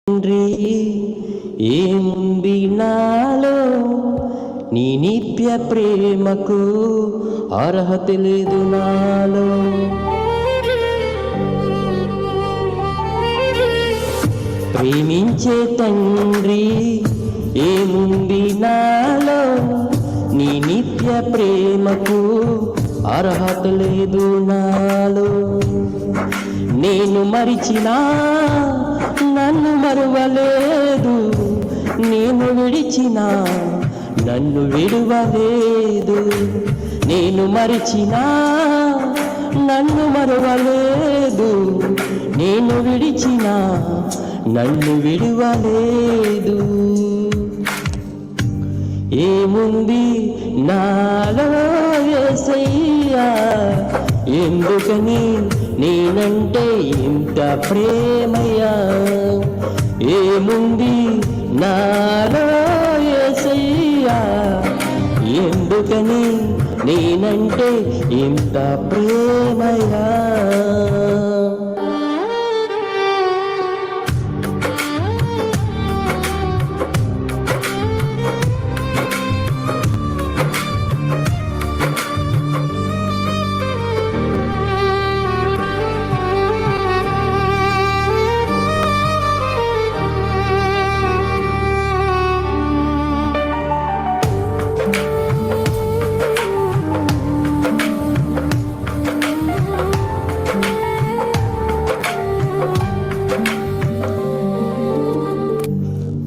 తండ్రి ఏముంది నాలో నీ నిత్య ప్రేమకు అర్హత లేదు నాలో. ప్రేమించే తండ్రి ఏముంది నాలో నీ నిత్య ప్రేమకు అర్హత లేదు నాలో. నేను మరిచినా నన్ను మరువలేదు, నేను విడిచినా నన్ను విడువలేదు. నేను మరిచినా నన్ను మరువలేదు, నేను విడిచినా నన్ను విడువలేదు. ఏముంది నాలో యేసయ్యా, ఎందుకని నేనంటే ఇంత ప్రేమయ్యా. ఏముంది నాలో యేసయ్యా, ఎందుకని నేనంటే ఇంత ప్రేమయ్యా.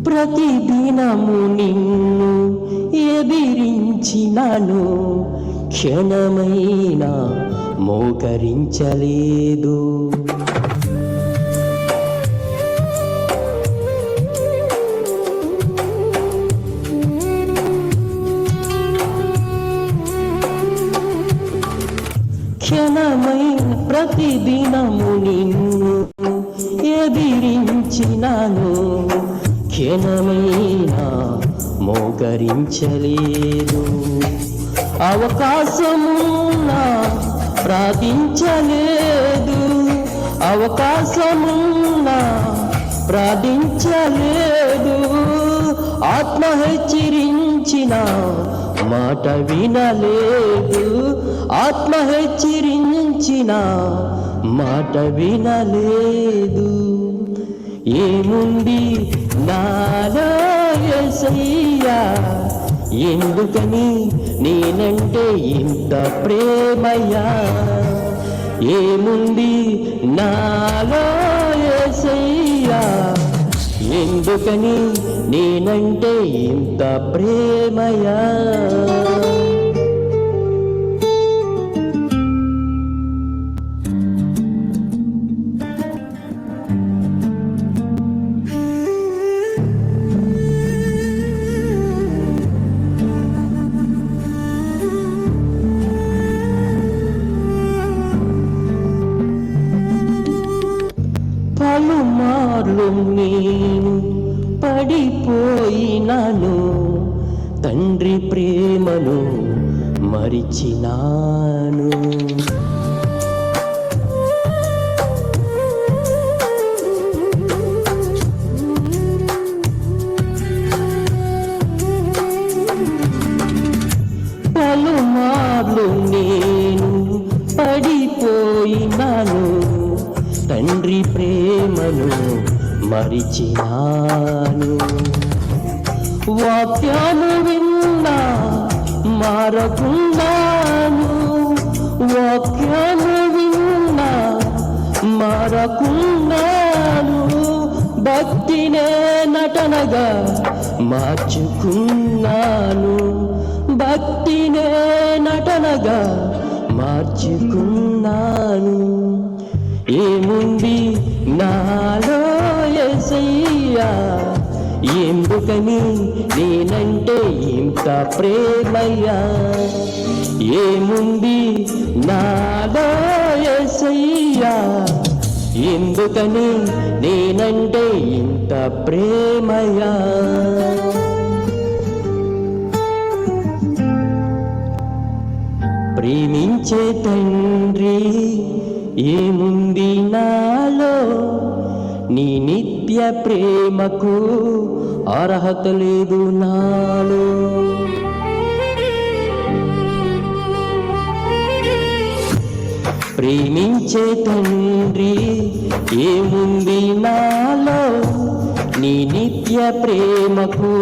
ప్రతిదినము నిన్ను ఎదిరించినాను, క్షణమైనా మోకరించలేదు. క్షణమైన ప్రతిదినము నిన్ను ఎదిరించినాను, క్షణమైనా మోకరించలేదు. అవకాశమున్నా ప్రార్థించలేదు, అవకాశమున్నా ప్రార్థించలేదు. ఆత్మ హెచ్చరించిన మాట వినలేదు, ఆత్మ హెచ్చరించిన మాట వినలేదు. ఏముంది నాలో యేసయ్యా, ఎందుకని నేనంటే ఇంత ప్రేమయ్యా. ఏముంది నాలో యేసయ్యా, ఎందుకని నేనంటే ఇంత ప్రేమయ్యా. పలుమార్లు నేను పడిపోయినాను, తండ్రి ప్రేమను మరిచినాను. పలుమార్లు నేను పడిపోయినాను, తండ్రి ప్రేమను మరిచినాను. వాక్యాలు విన్నా మారకున్నాను, వాక్యాలు విన్నా మారకున్నాను. భక్తినే నటనగా మార్చుకున్నాను, భక్తినే నటనగా మార్చుకున్నాను. ఏముంది నాలో యేసయ్యా, ఎందుకని నేనంటే ఇంత ప్రేమయ్యా. ఏముంది నాలో యేసయ్యా, ఎందుకని నేనంటే ఇంత ప్రేమయ్యా. ప్రేమించే తండ్రి ఏముంది నాలో నీ నిత్య ప్రేమకు అర్హత లేదు నాలో. ప్రేమించే తండ్రి ఏముంది నాలో, నీ నిత్య ప్రేమకు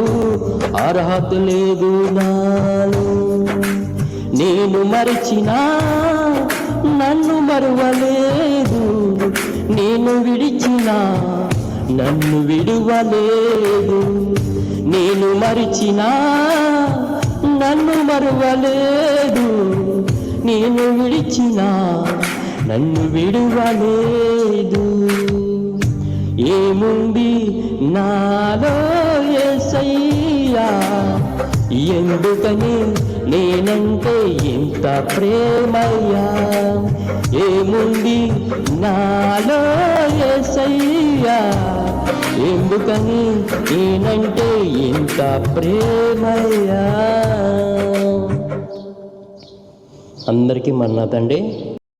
అర్హత లేదు నాలో. నేను మరచినా నన్ను మరువలేదు, నేను విడిచినా నన్ను విడువలేదు. నేను మరిచినా నన్ను మరువలేదు, నేను విడిచినా నన్ను విడువలేదు. ఏముంది నాలో యేసయ్యా, ఎందుకని నేనంటే ఇంత ప్రేమయ్యా. ఏముంది నాలో యేసయ్యా, ఎందుకని నేనంటే ఇంత ప్రేమయ్యా. అందరికీ మన్నాతండి.